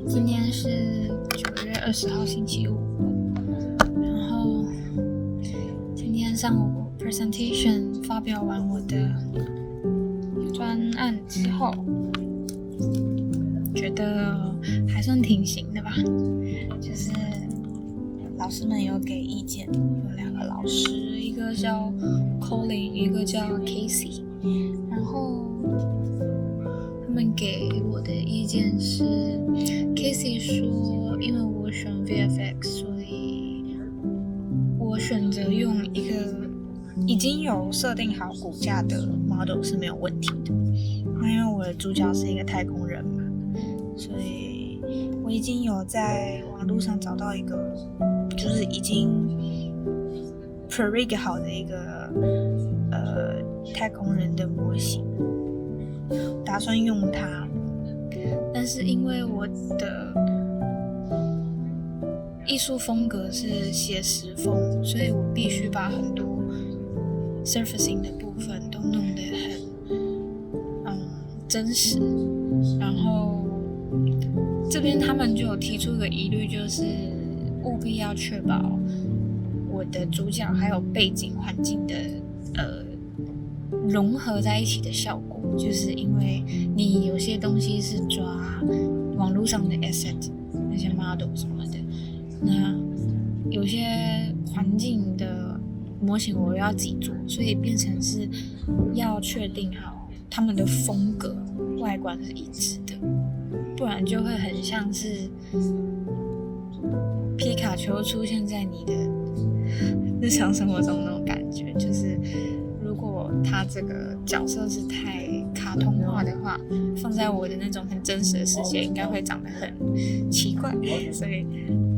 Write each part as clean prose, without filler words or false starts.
今天是9月20号星期五，然后今天上午 presentation 发表完我的专案之后，觉得还算挺行的吧，就是老师们有给意见，有2个老师，一个叫 Colin， 一个叫 Casey， 然后他们给我的意见是 Casey 说，因为我选 VFX， 所以我选择用一个已经有设定好骨架的 model 是没有问题的。那因为我的主角是一个太空人嘛，所以我已经有在网络上找到一个就是已经 pre-rig 好的一个太空人的模型，打算用它。但是因为我的艺术风格是写实风，所以我必须把很多 surfacing 的部分都弄得很真实。然后这边他们就有提出一个疑虑，就是务必要确保我的主角还有背景环境的融合在一起的效果，就是因为你有些东西是抓网络上的 asset， 那些 model 什么的，那有些环境的模型我要自己做，所以变成是要确定好他们的风格外观是一致的，不然就会很像是皮卡丘出现在你的日常生活中那种感觉，就是如果他这个角色是太卡通化的话，放在我的那种很真实的世界应该会长得很奇怪，所以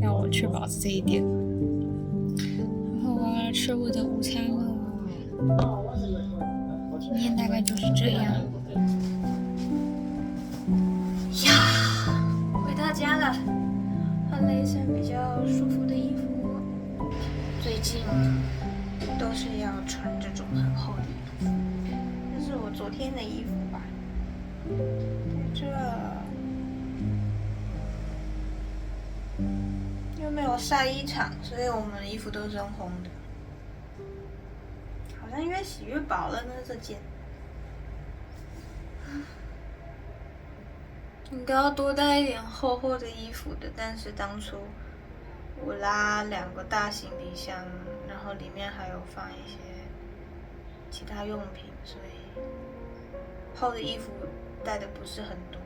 要我确保是这一点。然后我要来吃我的午餐了，今天大概就是这样呀。回到家了，换了一身比较舒服的衣服。最近都是要穿这种很厚的衣服，这是我昨天的衣服吧，在这又没有晒衣场，所以我们的衣服都是烘的，好像越洗越薄了呢。这件应该要多带一点厚厚的衣服的，但是当初我拉2个大行李箱，然后里面还有放一些其他用品，所以厚的衣服带的不是很多。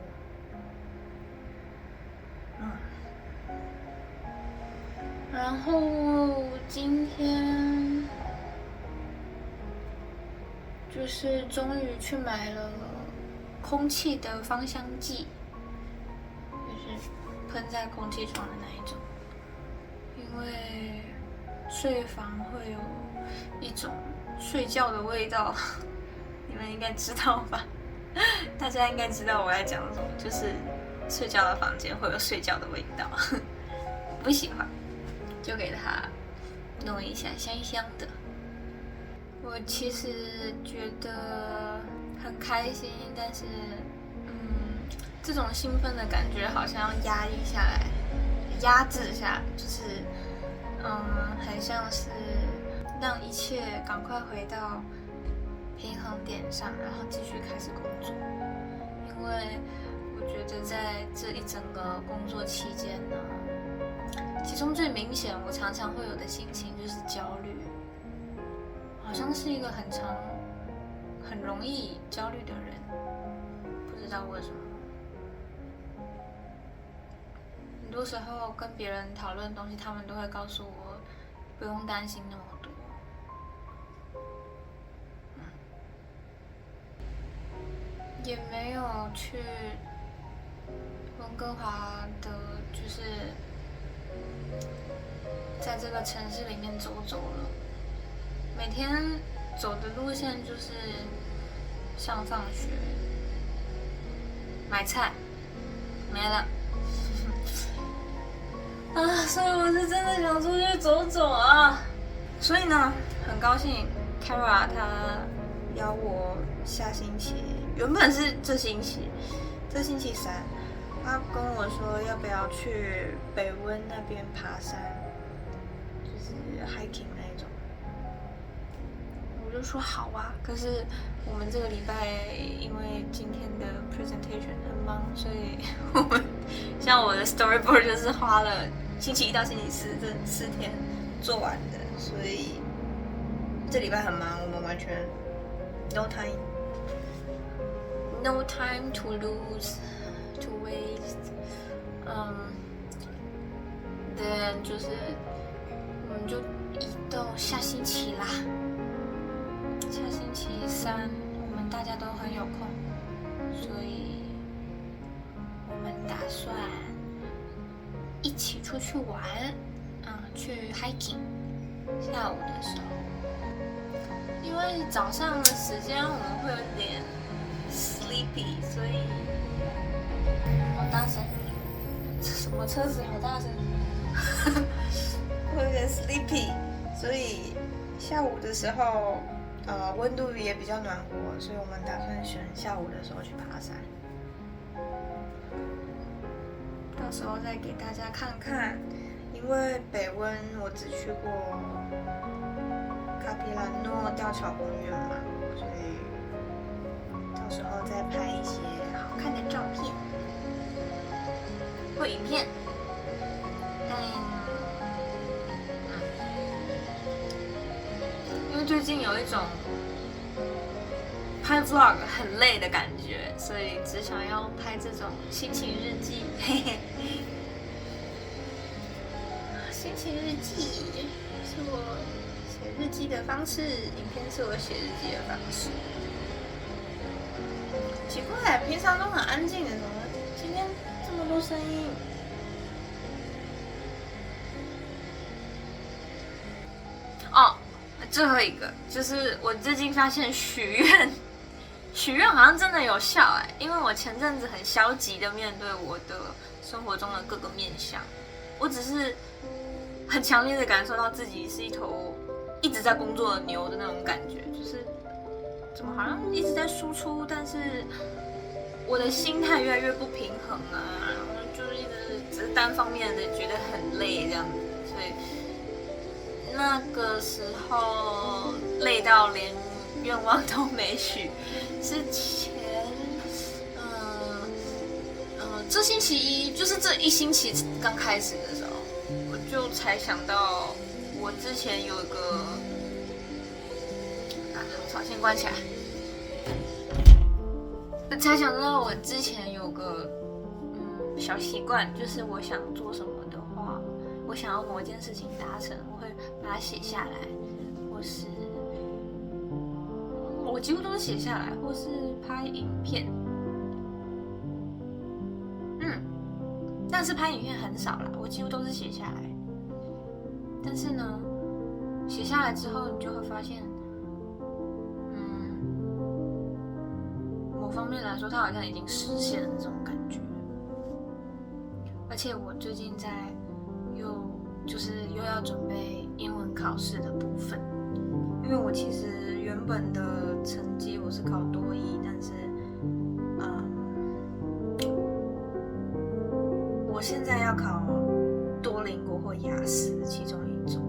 然后今天就是终于去买了空气的芳香剂，就是喷在空气中的那一种。因为睡房会有一种睡觉的味道，你们应该知道吧？大家应该知道我在讲什么，就是睡觉的房间会有睡觉的味道，不喜欢，就给它弄一下香香的。我其实觉得很开心，但是这种兴奋的感觉好像要压抑下来，压制下来，就是很像是让一切赶快回到平衡点上，然后继续开始工作。因为我觉得在这一整个工作期间呢，其中最明显我常常会有的心情就是焦虑，好像是一个很容易焦虑的人，不知道为什么。很多时候跟别人讨论东西，他们都会告诉我不用担心那么多。也没有去温哥华的，就是在这个城市里面走走了。每天走的路线就是上放学、买菜，没了。所以我是真的想出去走走啊。所以呢，很高兴 Kara 她邀我下星期，原本是这星期3，他跟我说要不要去北温那边爬山，就是 hiking 那一种。我就说好啊，可是我们这个礼拜因为今天的 presentation 很忙，所以我们像我的 storyboard 就是花了星期一到星期四这4天做完的，所以这礼拜很忙，我们完全 no time to lose to waste。then 就是我们就移到下星期啦。下星期3我们大家都很有空，所以我们打算一起出去玩，去 hiking。下午的时候，因为早上的时间我们会有点 sleepy， 所以好大声，什么车子好大声，会有点 sleepy， 所以下午的时候。温度也比较暖和，所以我们打算选下午的时候去爬山。到时候再给大家看看，因为北温我只去过卡皮兰诺吊桥公园嘛，所以到时候再拍一些好看的照片或影片。因为最近有一种拍 vlog 很累的感觉，所以只想要拍这种心情日记。心情日记是我写日记的方式，影片是我写日记的方式。奇怪，平常都很安静的，怎么今天这么多声音？哦。最后一个就是我最近发现许愿好像真的有效因为我前阵子很消极的面对我的生活中的各个面向，我只是很强烈的感受到自己是一头一直在工作的牛的那种感觉，就是怎么好像一直在输出，但是我的心态越来越不平衡然后就是一直只是单方面的觉得很累这样子，所以。那个时候累到连愿望都没许，是这星期一，就是这一星期刚开始的时候，我就才想到我之前有一个好，先关起来。才想到我之前有个小习惯，就是我想做什么的话，我想要某一件事情达成，我会把它写下来，或是我几乎都是写下来，或是拍影片。但是拍影片很少啦，我几乎都是写下来。但是呢，写下来之后，你就会发现，某方面来说，它好像已经实现了这种感觉。而且我最近在又要准备英文考试的部分，因为我其实原本的成绩我是考多益，但是我现在要考多邻国或雅思其中一种，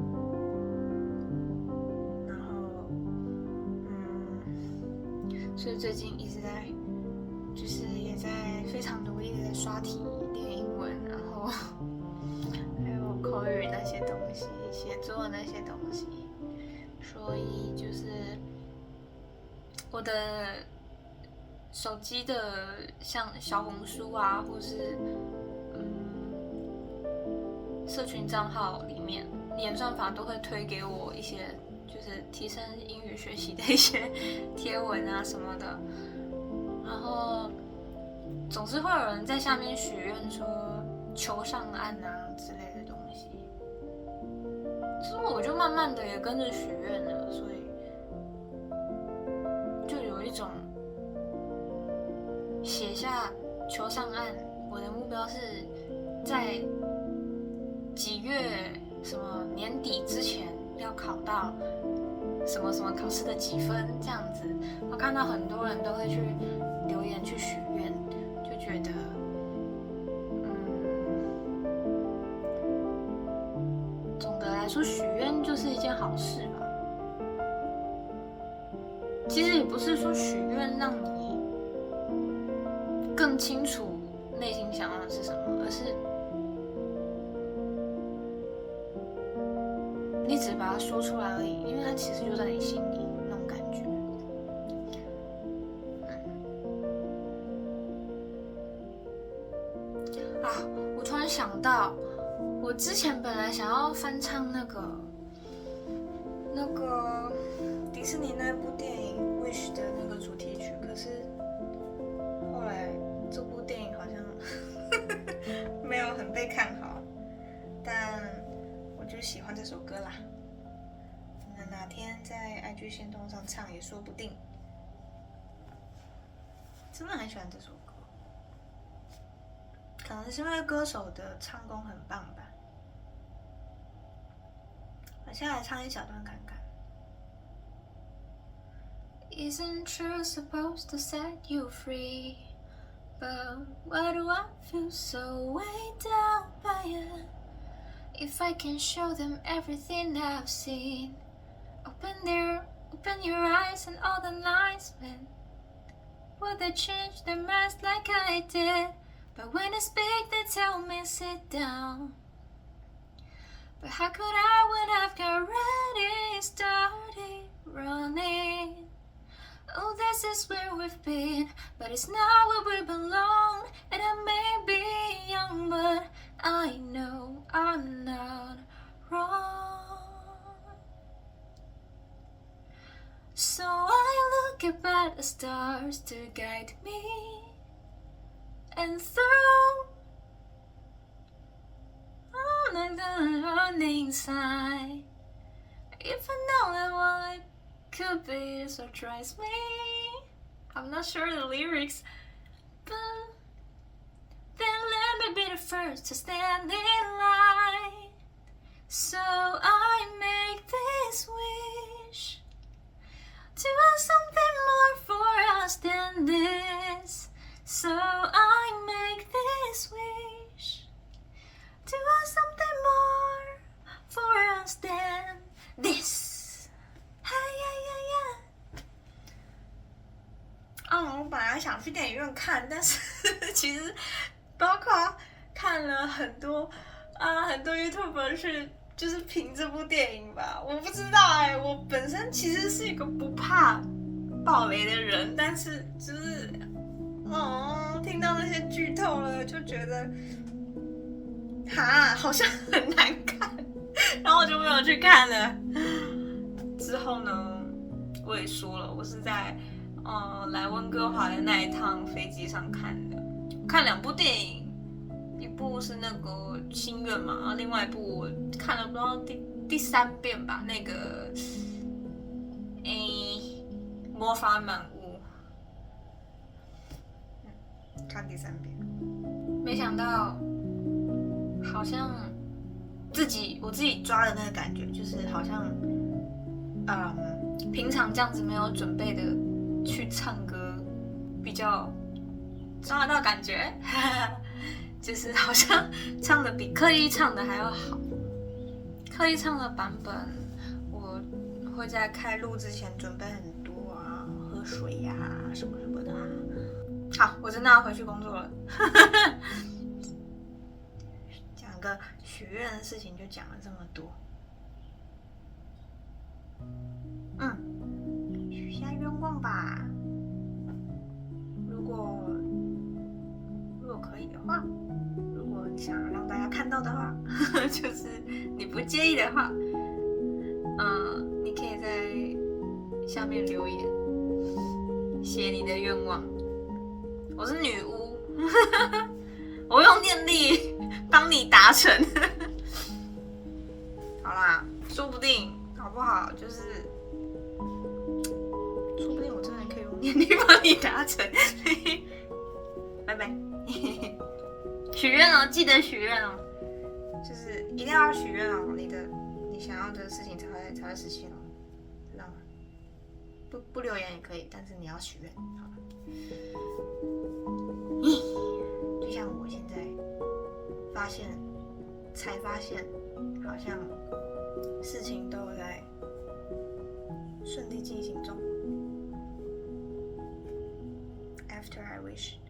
然后所以最近一直在就是也在非常努力的在刷题练英文，然后还有口语那些东西，写作那些东西，所以就是我的手机的像小红书啊，或是社群账号里面，演算法都会推给我一些就是提升英语学习的一些贴文啊什么的，然后总是会有人在下面许愿说求上岸啊之类的东西，所以我就慢慢的也跟着许愿了，所以就有一种写下求上岸，我的目标是在几月什么年底之前要考到什么什么考试的几分这样子。我看到很多人都会去留言去许愿，就觉得来说，许愿就是一件好事吧。其实也不是说许愿让你更清楚内心想要的是什么，而是你只把它说出来而已，因为它其实就在你心里那种感觉。我突然想到，我之前本来想要翻唱那个迪士尼那部电影《Wish》的那个主题曲，可是后来这部电影好像没有很被看好，但我就喜欢这首歌啦。哪天在 IG 限动上唱也说不定。真的很喜欢这首歌，可能是因为歌手的唱功很棒吧。我现在来唱一小段看看。Isn't true supposed to set you free? But why do I feel so weighed down by it? If I can show them everything I've seen, open your eyes and all the lies when would they change their minds like I did? But when I speak, they tell me sit down. But how could I when I've already started running? Oh, this is where we've been, but it's not where we belong. And I may be young, but I know I'm not wrong. So I look up at the stars to guide me, and through all the running side, if I know that what it could be, so trust me. I'm not sure the lyrics, but then let me be the first to stand in line. So I make this wish to have something more for us than this. So I make this wish to have something more for us than this. Hey, yeah, yeah. 我本来想去电影院看，但是其实包括看了很多YouTuber 是就是凭这部电影吧，我不知道我本身其实是一个不怕爆雷的人，但是就是听到那些剧透了就觉得好像很难看，然后我就没有去看了。之后呢，我也说了，我是在来温哥华的那一趟飞机上看的，看2部电影，一部是那个心愿嘛，然后另外一部我看了不知道第3遍吧，那个魔法满屋，看第3遍，没想到好像我自己抓的那个感觉，就是好像平常这样子没有准备的去唱歌，比较抓得到感觉，就是好像唱的比刻意唱的还要好。刻意唱的版本，我会在开录之前准备很多啊，喝水呀、什么什么的啊。好，我真的要回去工作了。讲个许愿的事情就讲了这么多。许下愿望吧。如果可以的话，如果你想让大家看到的话，就是你不介意的话，你可以在下面留言，写你的愿望。我是女巫，我用念力帮你达成。好啦，说不定好不好？就是说不定我真的可以用念力帮你达成。拜拜。许愿哦，记得许愿哦，就是一定要许愿哦，你想要的事情才会实现哦，知道吗？不留言也可以，但是你要许愿，好吧？就像我现在才发现，好像事情都有在顺利进行中。After I wish.